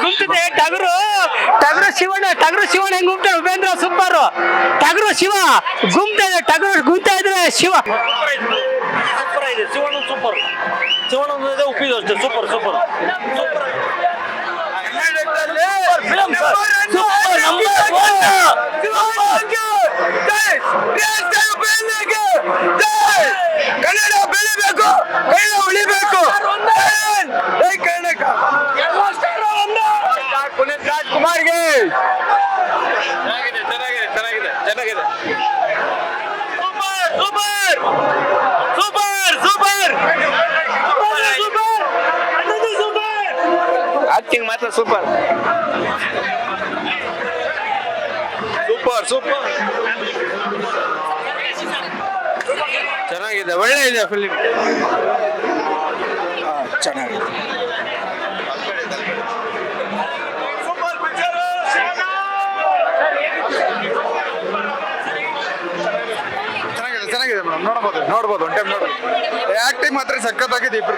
ಗುಂತಿದೆ ಟಗರು ಟಗರು ಶಿವಣ್ಣ ಹೆಂಗ್ ಗುಂಪ್ತಾನೆ ಉಪೇಂದ್ರ ಸೂಪರ್ ಟಗರು ಶಿವ ಗುಂಪ್ತಾ ಇದೆ ಟಗರು ಗುಂತಾ ಇದ್ರೆ ಶಿವ ಸೂಪರ್ ಇದೆ ಶಿವಣ್ಣ ಸೂಪರ್ ಉಪ್ಪಿದು ಅಷ್ಟೇ ಸೂಪರ್ ಕನ್ನಡ ಬೆಳಿಬೇಕು ಕನ್ನಡ ಉಳಿಬೇಕು ಪುನೀತ್ ರಾಜ್ಕುಮಾರ್ಗೆ ಚೆನ್ನಾಗಿದೆ ಆಕ್ಟಿಂಗ್ ಮಾತ್ರ ಸೂಪರ್ ಚೆನ್ನಾಗಿದೆ ಒಳ್ಳೆ ಇದೆ ಫಿಲಿಂ ಚೆನ್ನಾಗಿದೆ ಚೆನ್ನಾಗಿದೆ ಮೇಡಮ್ ನೋಡ್ಬೋದು ಒನ್ ಟೈಮ್ ನೋಡ್ಬೋದು ಆಕ್ಟಿಂಗ್ ಮಾತ್ರ ಸಖತ್ತಾಗಿದೆ ಇಬ್ರು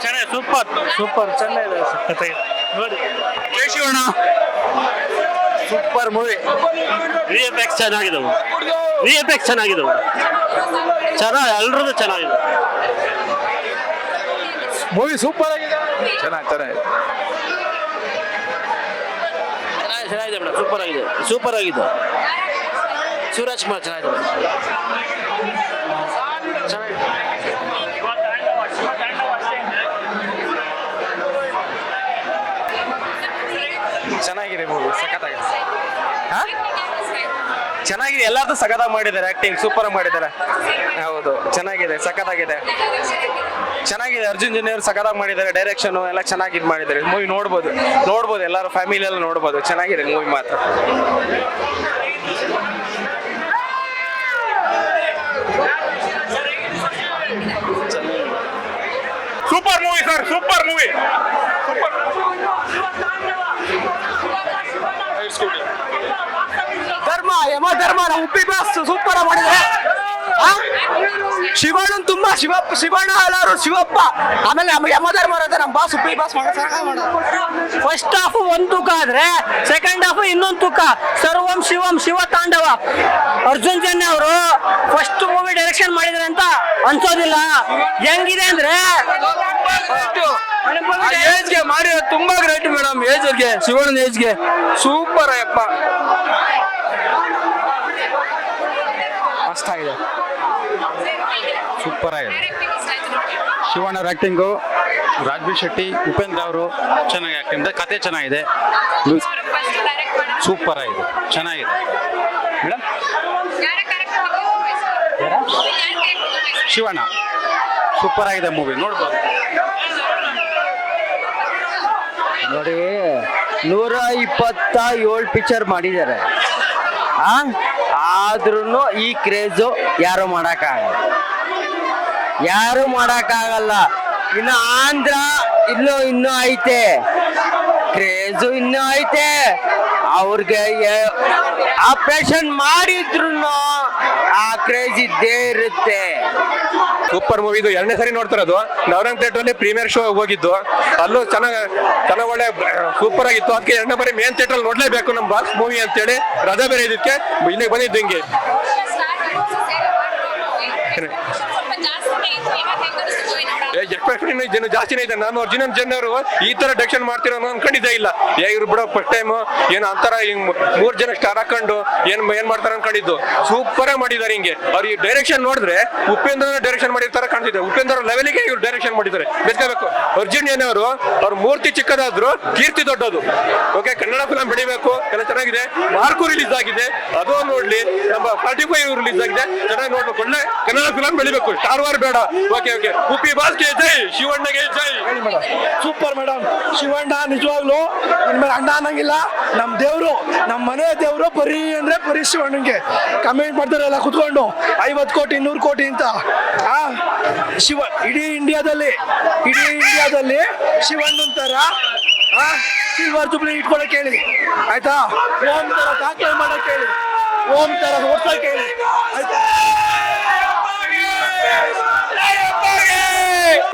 ಚೆನ್ನಾಗಿದೆ ಸೂಪರ್ ಚೆನ್ನಾಗಿದೆ ಸಖತ್ತಾಗಿದೆ ನೋಡಿ ಜೈ ಶಿವಣ್ಣ ಸೂಪರ್ ಮೂವಿ ವಿಎಫ್ಎಕ್ಸ್ ಚೆನ್ನಾಗಿದವು ಎಲ್ಲರದ್ದು ಚೆನ್ನಾಗಿದೆ ಮೂವಿ ಸೂಪರ್ ಆಗಿದೆ ಚೆನ್ನಾಗಿದೆ ಮೇಡಮ್ ಸೂಪರ್ ಆಗಿದೆ ಶಿವರಾಜ್ ಕುಮಾರ್ ಚೆನ್ನಾಗಿದೆ ಚೆನ್ನಾಗಿದೆ ಮೂವಿ ಸಖತ್ತಾಗಿದೆ ಚೆನ್ನಾಗಿದೆ ಎಲ್ಲಾದ್ರೂ ಸಖತ್ತಾಗಿ ಮಾಡಿದ್ದಾರೆ ಆಕ್ಟಿಂಗ್ ಸೂಪರ್ ಮಾಡಿದ್ದಾರೆ ಹೌದು ಚೆನ್ನಾಗಿದೆ ಸಖತ್ತಾಗಿದೆ ಅರ್ಜುನ್ ಜನ್ಯ ಅವರು ಸಖತ್ತಾಗಿ ಮಾಡಿದ್ದಾರೆ ಡೈರೆಕ್ಷನ್ ಎಲ್ಲ ಚೆನ್ನಾಗಿ ಇದು ಮಾಡಿದ್ದಾರೆ ಮೂವಿ ನೋಡ್ಬೋದು ಎಲ್ಲರೂ ಫ್ಯಾಮಿಲಿ ಎಲ್ಲ ನೋಡ್ಬೋದು ಚೆನ್ನಾಗಿದೆ ಮೂವಿ ಮಾತ್ರ super movie sir super movie ಯಮ ಧರ್ಮ ಉಪ್ಪಿ ಬಾಸ್ ಸೂಪರ್ ಮಾಡಿದ್ರೆ ಶಿವಣ್ಣ ತುಂಬಾ ಶಿವಣ್ಣ ಎಲ್ಲಾರು ಶಿವಪ್ಪ ಆಮೇಲೆ ಯಮ ಧರ್ಮ ನಮ್ಮ boss Uppi boss first half ಒಂದ್ ತೂಕ ಆದ್ರೆ ಸೆಕೆಂಡ್ ಹಾಫ್ ಇನ್ನೊಂದು ತೂಕ ಸರ್ವಂ ಶಿವಂ ಶಿವ ತಾಂಡವ ಅರ್ಜುನ್ ಜನ್ಯ ಅವರು ಫಸ್ಟ್ ಮೂವಿ ಡೈರೆಕ್ಷನ್ ಮಾಡಿದ್ರೆ ಅಂತ ಅನ್ಸೋದಿಲ್ಲ ಹೆಂಗಿದೆ ಅಂದ್ರೆ ಏಜ್ಗೆ ಮಾಡಿ ತುಂಬಾ ಗ್ರೇಟ್ ಮೇಡಮ್ ಏಜ್ಗೆ ಶಿವಣ್ಣನ ಏಜ್ಗೆ ಸೂಪರ್ ಅಯ್ಯಪ್ಪ ಮಸ್ತಾಗಿದೆ ಸೂಪರ್ ಆಗಿದೆ ಶಿವಣ್ಣರ ಆಕ್ಟಿಂಗು ರಾಜ್ಬೀರ್ ಶೆಟ್ಟಿ ಉಪೇಂದ್ರ ಅವರು ಚೆನ್ನಾಗಿ ಆಕ್ಟಿಂಗ್ ಕತೆ ಚೆನ್ನಾಗಿದೆ ಸೂಪರ್ ಆಗಿದೆ ಚೆನ್ನಾಗಿದೆ ಮೇಡಮ್ ಶಿವಣ್ಣ ಸೂಪರ್ ಆಗಿದೆ ಮೂವಿ ನೋಡ್ಬೋದು ನೋಡಿ 127 ಪಿಕ್ಚರ್ ಮಾಡಿದ್ದಾರೆ ಆದ್ರೂ ಈ ಕ್ರೇಜು ಯಾರು ಮಾಡಕ್ಕಾಗಲ್ಲ ಇನ್ನು ಆಂಧ್ರ ಇನ್ನೂ ಐತೆ ಕ್ರೇಜು ಇನ್ನೂ ಐತೆ ಅವ್ರಿಗೆ ಆಪರೇಷನ್ ಮಾಡಿದ್ರು ಆ ಕ್ರೇಜ್ ಇದ್ದೇ ಇರುತ್ತೆ ಸೂಪರ್ ಮೂವಿ ಇದು 2ನೇ ಸರಿ ನೋಡ್ತಿರೋದು ನವರಂಗ್ ಥಿಯೇಟರ್ ಅಲ್ಲಿ ಪ್ರೀಮಿಯರ್ ಶೋ ಹೋಗಿದ್ದು ಅಲ್ಲೂ ಚೆನ್ನಾಗಿ ಒಳ್ಳೆ ಸೂಪರ್ ಆಗಿತ್ತು ಅದಕ್ಕೆ 2ನೇ ಬಾರಿ ಮೇನ್ ಥಿಯೇಟರ್ ಅಲ್ಲಿ ನೋಡ್ಲೇಬೇಕು ನಮ್ಮ ಬಾಕ್ಸ್ ಮೂವಿ ಅಂತೇಳಿ ರಜಾ ಬೇರೆ ಇದಕ್ಕೆ ಇಲ್ಲಿಗೆ ಬಂದಿದ್ದು ಹಿಂಗೆ ಎಕ್ಸ್ಪೆಕ್ಟೇಷನ್ ಜಾಸ್ತಿನೇ ಇದೆ ನಾನು ಅರ್ಜುನ್ ಜನ್ಯ ಅವರು ಈ ತರ ಡೈರೆಕ್ಷನ್ ಮಾಡ್ತಿರೋ ಅನ್ಕೊಂಡಿದ್ದೇ ಇಲ್ಲ ಇವ್ರು ಬಿಡೋ ಫಸ್ಟ್ ಟೈಮ್ ಏನು ಅಂತರ ಹಿಂಗ್ 3 ಜನ ಸ್ಟಾರ್ ಹಾಕೊಂಡು ಏನ್ ಮಾಡ್ತಾರೆ ಅನ್ಕೊಂಡಿದ್ದು ಸೂಪರ್ ಆಗಿ ಮಾಡಿದ್ದಾರೆ ಹಿಂಗೆ ಅವ್ರು ಈ ಡೈರೆಕ್ಷನ್ ನೋಡಿದ್ರೆ ಉಪೇಂದ್ರ ಡೈರೆಕ್ಷನ್ ಮಾಡಿರ್ತಾರ ಕಾಣ್ತಿದೆ ಉಪೇಂದ್ರ ಲೆವೆಲ್ಗೆ ಇವ್ರು ಡೈರೆಕ್ಷನ್ ಮಾಡಿದ್ದಾರೆ ಬೆಚ್ಕೋಬೇಕು ಅರ್ಜುನ್ ಜನ್ಯ ಅವರು ಅವ್ರ ಮೂರ್ತಿ ಚಿಕ್ಕದಾದ್ರು ಕೀರ್ತಿ ದೊಡ್ಡದು ಓಕೆ ಕನ್ನಡ ಫಿಲಂ ಬೆಳಿಬೇಕು ಎಲ್ಲ ಚೆನ್ನಾಗಿದೆ ಮಾರ್ಕು ರಿಲೀಸ್ ಆಗಿದೆ ಅದು ನೋಡ್ಲಿ ನಮ್ಮ 45 ರಿಲೀಸ್ ಆಗಿದೆ ಚೆನ್ನಾಗಿ ನೋಡ್ಬೇಕು ಒಳ್ಳೆ ಕನ್ನಡ ಫಿಲಂ ಬೆಳಿಬೇಕು ಸ್ಟಾರ್ ವಾರ್ ಬೇಡ ಓಕೆ ಉಪ್ಪಿ ಬಾಸ್ಗೆ ಜೈ ಶಿವಣ್ಣಗೆ ಜೈ ಸೂಪರ್ ಮೇಡಮ್ ಶಿವಣ್ಣ ನಿಜವಾಗ್ಲು ಇನ್ಮೇಲೆ ಅಣ್ಣ ಅನ್ನಂಗಿಲ್ಲ ನಮ್ ದೇವ್ರು ನಮ್ಮ ಮನೆ ದೇವ್ರು ಬರೀ ಶಿವಣ್ಣಂಗೆ ಕಮೆಂಟ್ ಮಾಡ್ತಾರಲ್ಲ ಕುತ್ಕೊಂಡು 50 ಕೋಟಿ 100 ಕೋಟಿ ಅಂತ ಶಿವ ಇಡೀ ಇಂಡಿಯಾದಲ್ಲಿ ಶಿವಣ್ಣನ ತರ ಸಿಲ್ವರ್ ಜುಬ್ಲಿ ಇಟ್ಕೊಳಕ್ ಹೇಳಿ ಆಯ್ತಾ ಓಂ ತರ ದಾಖಲೆ ಮಾಡಕ್ ಹೇಳಿ ಓಂ ತರ ಓಡ್ಸಕ್ ಹೇಳಿ ಆಯ್ತಾ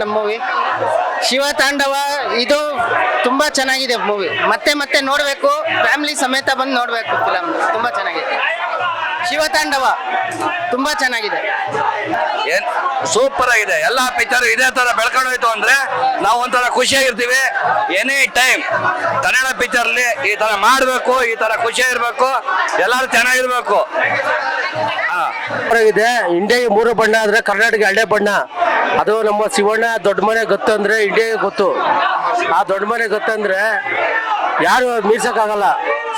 ನಮ್ಮ ಮೂವಿ ಶಿವತಾಂಡವ ಇದು ತುಂಬಾ ಚೆನ್ನಾಗಿದೆ ಮೂವಿ. ಮತ್ತೆ ಮತ್ತೆ ನೋಡ್ಬೇಕು, ಫ್ಯಾಮಿಲಿ ಸಮೇತ ಬಂದು ನೋಡ್ಬೇಕು ಫಿಲಮ್. ತುಂಬಾ ಚೆನ್ನಾಗಿದೆ. ಶಿವತಾಂಡವ ತುಂಬಾ ಚೆನ್ನಾಗಿದೆ. ಏನ್ ಸೂಪರ್ ಆಗಿದೆ. ಎಲ್ಲಾ ಪಿಕ್ಚರ್ ಇದೇ ತರ ಬೆಳ್ಕೊಂಡು ಹೋಯ್ತು ಅಂದ್ರೆ ನಾವು ಒಂಥರ ಖುಷಿಯಾಗಿರ್ತೀವಿ. ಎನಿ ಟೈಮ್ ಕನ್ನಡ ಪಿಕ್ಚರ್ ಅಲ್ಲಿ ಈ ತರ ಮಾಡ್ಬೇಕು, ಈ ತರ ಖುಷಿಯಾಗಿರ್ಬೇಕು, ಎಲ್ಲಾರು ಚೆನ್ನಾಗಿರ್ಬೇಕು. ಇದೆ. ಇಂಡಿಯಾಗೆ 3 ಬಣ್ಣ ಅಂದ್ರೆ ಕರ್ನಾಟಕ 2 ಬಣ್ಣ. ಅದು ನಮ್ಮ ಶಿವಣ್ಣ ದೊಡ್ಡ ಮನೆ ಗೊತ್ತಂದ್ರೆ ಇಂಡಿಯಾಗೆ ಗೊತ್ತು. ಆ ದೊಡ್ಡ ಮನೆ ಗೊತ್ತಂದ್ರೆ ಯಾರು ಮೀರ್ಸಕ್ಕಾಗಲ್ಲ.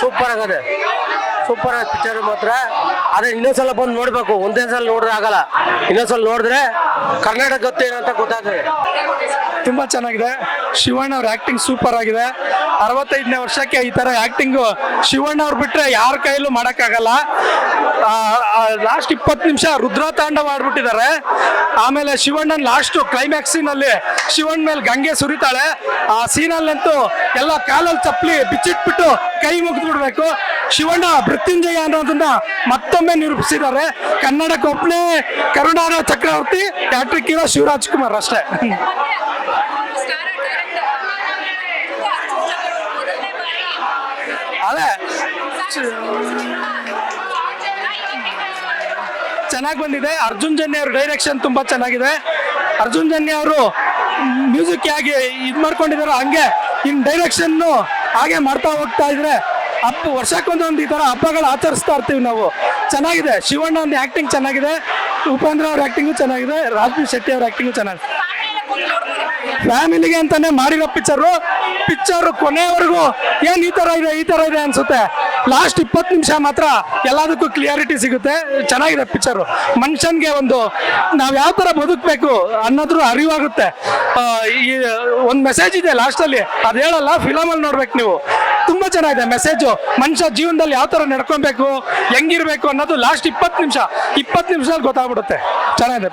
ಸೂಪರ್ ಆಗದೆ, ಸೂಪರ್ ಆದ ಪಿಕ್ಚರ್ ಮಾತ್ರ. ಅದೇ ಇನ್ನೊಂದ್ಸಲ ಬಂದು ನೋಡ್ಬೇಕು, ಒಂದೇ ಸಲ ನೋಡಿದ್ರೆ ಆಗಲ್ಲ. ಇನ್ನೊಂದ್ಸಲ ನೋಡಿದ್ರೆ ಕರ್ನಾಟಕ ಗೊತ್ತೇನಂತ ಗೊತ್ತಾಗ್ತದೆ. ತುಂಬಾ ಚೆನ್ನಾಗಿದೆ. ಶಿವಣ್ಣ ಅವ್ರ ಆಕ್ಟಿಂಗ್ ಸೂಪರ್ ಆಗಿದೆ. 65ನೇ ವರ್ಷಕ್ಕೆ ಈ ತರ ಆಕ್ಟಿಂಗ್ ಶಿವಣ್ಣ ಅವ್ರು ಬಿಟ್ರೆ ಯಾರ ಕೈಯಲ್ಲೂ ಮಾಡಕ್ಕಾಗಲ್ಲ. ಲಾಸ್ಟ್ 20 ನಿಮಿಷ ರುದ್ರ ತಾಂಡವ ಆಡ್ಬಿಟ್ಟಿದ್ದಾರೆ. ಆಮೇಲೆ ಶಿವಣ್ಣನ್ ಲಾಸ್ಟ್ ಕ್ಲೈಮ್ಯಾಕ್ಸ್ ಸೀನಲ್ಲಿ ಶಿವಣ್ಣ ಮೇಲೆ ಗಂಗೆ ಸುರಿತಾಳೆ. ಆ ಸೀನಲ್ಲಂತೂ ಎಲ್ಲ ಕಾಲಲ್ಲಿ ಚಪ್ಪಲಿ ಬಿಚ್ಚಿಟ್ಬಿಟ್ಟು ಕೈ ಮುಗಿದು ಬಿಡ್ಬೇಕು. ಶಿವಣ್ಣ ಮೃತ್ಯುಂಜಯ ಅನ್ನೋದನ್ನ ಮತ್ತೊಮ್ಮೆ ನಿರೂಪಿಸಿದ್ದಾರೆ. ಕನ್ನಡಕ್ಕೆ ಒಬ್ಬನೇ ಕರುಣಾರ ಚಕ್ರವರ್ತಿ, ಹ್ಯಾಟ್ರಿಕ್ ಹೀರೋ ಶಿವರಾಜ್ ಕುಮಾರ್ ಅಷ್ಟೇ. ಅದೇ ಚೆನ್ನಾಗಿ ಬಂದಿದೆ. ಅರ್ಜುನ್ ಜನ್ಯ ಅವ್ರ ಡೈರೆಕ್ಷನ್ ತುಂಬಾ ಚೆನ್ನಾಗಿದೆ. ಅರ್ಜುನ್ ಜನ್ಯ ಅವರು ಮ್ಯೂಸಿಕ್ ಹೇಗೆ ಇದು ಮಾಡ್ಕೊಂಡಿದಾರೋ ಹಂಗೆ ಇನ್ ಡೈರೆಕ್ಷನ್ ಹಾಗೆ ಮಾಡ್ತಾ ಹೋಗ್ತಾ ಇದ್ರೆ ವರ್ಷಕ್ಕೊಂದೊಂದು ಈ ತರ ಹಬ್ಬಗಳು ಆಚರಿಸ್ತಾ ಇರ್ತೀವಿ ನಾವು. ಚೆನ್ನಾಗಿದೆ. ಶಿವಣ್ಣ ಒಂದು ಆಕ್ಟಿಂಗ್ ಚೆನ್ನಾಗಿದೆ, ಉಪೇಂದ್ರ ಅವ್ರ ಆಕ್ಟಿಂಗು ಚೆನ್ನಾಗಿದೆ, ರಾಜ್ಬಿ ಶೆಟ್ಟಿ ಅವ್ರ ಆಕ್ಟಿಂಗು ಚೆನ್ನಾಗಿದೆ. ಫ್ಯಾಮಿಲಿಗೆ ಅಂತಾನೆ ಮಾಡಿರೋ ಪಿಕ್ಚರ್ ಕೊನೆವರೆಗೂ ಏನ್ ಈ ತರ ಇದೆ ಅನ್ಸುತ್ತೆ. ಲಾಸ್ಟ್ 20 ನಿಮಿಷ ಮಾತ್ರ ಎಲ್ಲದಕ್ಕೂ ಕ್ಲಿಯಾರಿಟಿ ಸಿಗುತ್ತೆ. ಚೆನ್ನಾಗಿದೆ ಪಿಕ್ಚರ್. ಮನುಷ್ಯನ್ಗೆ ನಾವ್ ಯಾವ ತರ ಬದುಕಬೇಕು ಅನ್ನೋದ್ರ ಅರಿವಾಗುತ್ತೆ. ಈ ಒಂದು ಮೆಸೇಜ್ ಇದೆ ಲಾಸ್ಟ್ ಅಲ್ಲಿ, ಅದ್ ಹೇಳಲ್ಲ, ಫಿಲಮ್ ಅಲ್ಲಿ ನೋಡ್ಬೇಕು ನೀವು. ತುಂಬಾ ಚೆನ್ನಾಗಿದೆ ಮೆಸೇಜ್. ಮನುಷ್ಯ ಜೀವನದಲ್ಲಿ ಯಾವ ತರ ನಡ್ಕೊಬೇಕು, ಹೆಂಗಿರ್ಬೇಕು ಅನ್ನೋದು ಲಾಸ್ಟ್ 20 ನಿಮಿಷ ಗೊತ್ತಾಗ್ಬಿಡುತ್ತೆ. ಚೆನ್ನಾಗಿದೆ.